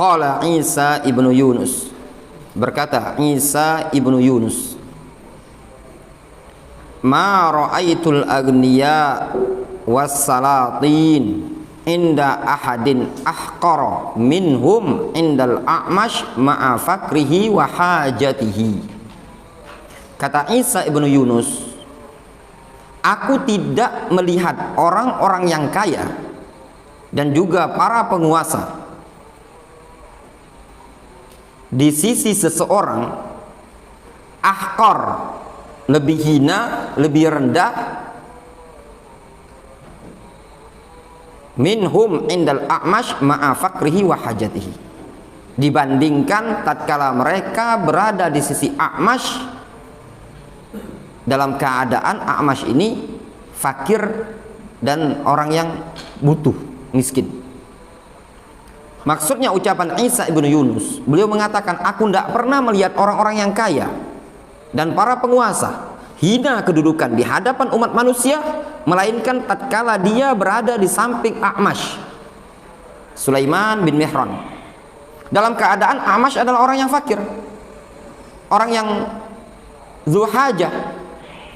qala Isa ibnu Yunus, berkata Isa ibnu Yunus, ma ra'aitul agniya wassalatin inda ahadin ahqara minhum indal a'mash ma'a fakrihi wa hajatihi. Kata Isa ibnu Yunus, aku tidak melihat orang-orang yang kaya dan juga para penguasa di sisi seseorang ahqar, lebih hina, lebih rendah, minhum indal a'mash ma'a fakrihi wa hajatihi, dibandingkan tatkala mereka berada di sisi A'mash dalam keadaan A'mash ini fakir dan orang yang butuh, miskin. Maksudnya ucapan Isa ibnu Yunus, beliau mengatakan, aku tidak pernah melihat orang-orang yang kaya dan para penguasa hina kedudukan di hadapan umat manusia, melainkan tatkala dia berada di samping A'mash, Sulaiman bin Mihran, dalam keadaan A'mash adalah orang yang fakir, orang yang zuhajah,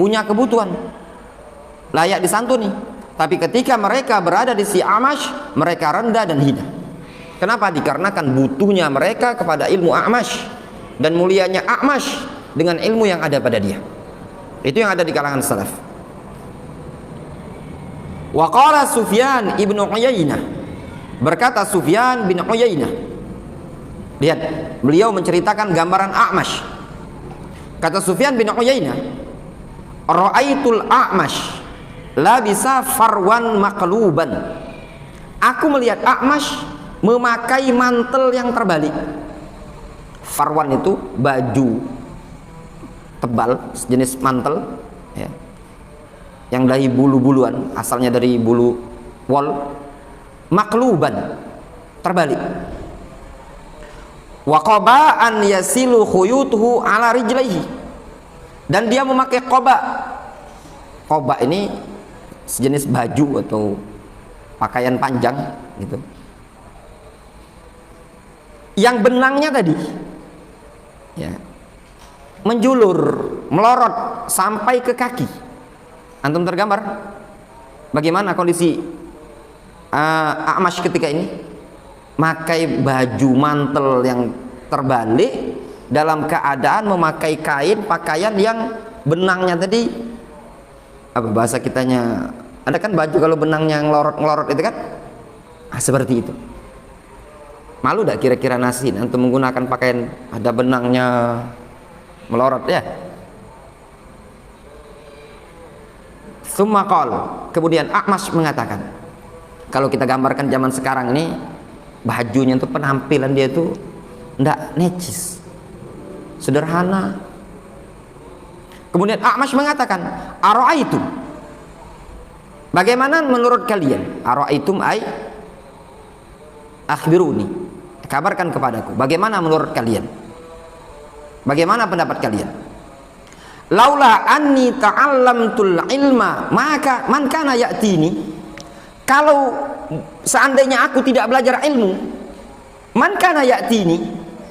punya kebutuhan, layak disantuni. Tapi ketika mereka berada di si A'mash, mereka rendah dan hina. Kenapa? Dikarenakan butuhnya mereka kepada ilmu A'mash dan mulianya A'mash dengan ilmu yang ada pada dia. Itu yang ada di kalangan salaf. Wa qala Sufyan ibnu Uyainah, berkata Sufyan bin Uyainah, lihat, beliau menceritakan gambaran A'mash. Kata Sufyan bin Uyainah, ra'aitul A'mash labisa farwan maqluban, aku melihat A'mash memakai mantel yang terbalik. Farwan itu baju tebal, sejenis mantel ya, yang dari bulu-buluan, asalnya dari bulu wol, makluban, terbalik. Wa qaba'an yasilu khuyutuhu ala rijlaihi, dan dia memakai qoba. Qoba ini sejenis baju atau pakaian panjang gitu, yang benangnya tadi ya menjulur, melorot sampai ke kaki. Antum tergambar bagaimana kondisi A'mash ketika ini? Makai baju mantel yang terbalik, dalam keadaan memakai kain pakaian yang benangnya tadi, apa bahasa kitanya, ada kan baju kalau benangnya ngelorot itu kan, seperti itu. Malu tak kira-kira nasi untuk menggunakan pakaian ada benangnya melorot ya? Tsumma qala, kemudian A'mash mengatakan, kalau kita gambarkan zaman sekarang ini, bajunya itu, penampilan dia itu ndak necis, sederhana. Kemudian A'mash mengatakan, ara'aitum, bagaimana menurut kalian? Ara'aitum ay akhbiruni, kabarkan kepadaku, bagaimana menurut kalian? Bagaimana pendapat kalian? Laula anni ta'allamtul ilma maka man kana ya'tini, kalau seandainya aku tidak belajar ilmu, man kana ya'tini,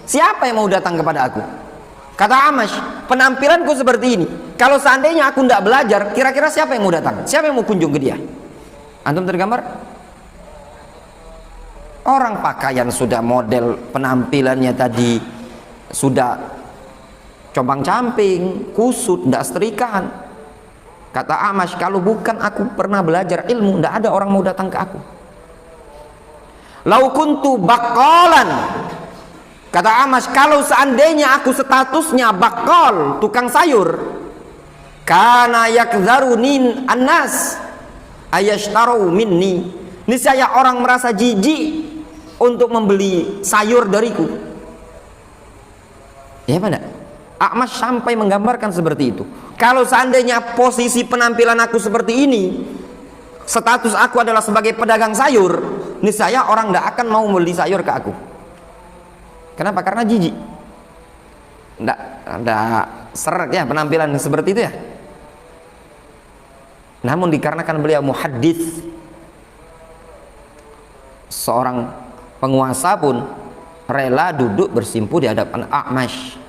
siapa yang mau datang kepada aku? Kata A'mash, penampilanku seperti ini, kalau seandainya aku tidak belajar, kira-kira siapa yang mau datang? Siapa yang mau kunjung ke dia? Antum tergambar? Orang pakaian sudah model, penampilannya tadi sudah compang-camping, kusut, tidak setrikaan. Kata A'mash, kalau bukan aku pernah belajar ilmu, tidak ada orang mau datang ke aku. Lau kuntu baqalan, kata A'mash, kalau seandainya aku statusnya baqal, tukang sayur, kana yakdharuni annas ayashtaru minni, niscaya orang merasa jijik untuk membeli sayur dariku. Ya pada A'mash sampai menggambarkan seperti itu. Kalau seandainya posisi penampilan aku seperti ini, status aku adalah sebagai pedagang sayur, niscaya orang tidak akan mau membeli sayur ke aku. Kenapa? Karena jijik, tidak seret ya penampilan seperti itu ya. Namun dikarenakan beliau muhaddits, seorang penguasa pun rela duduk bersimpuh di hadapan A'mash.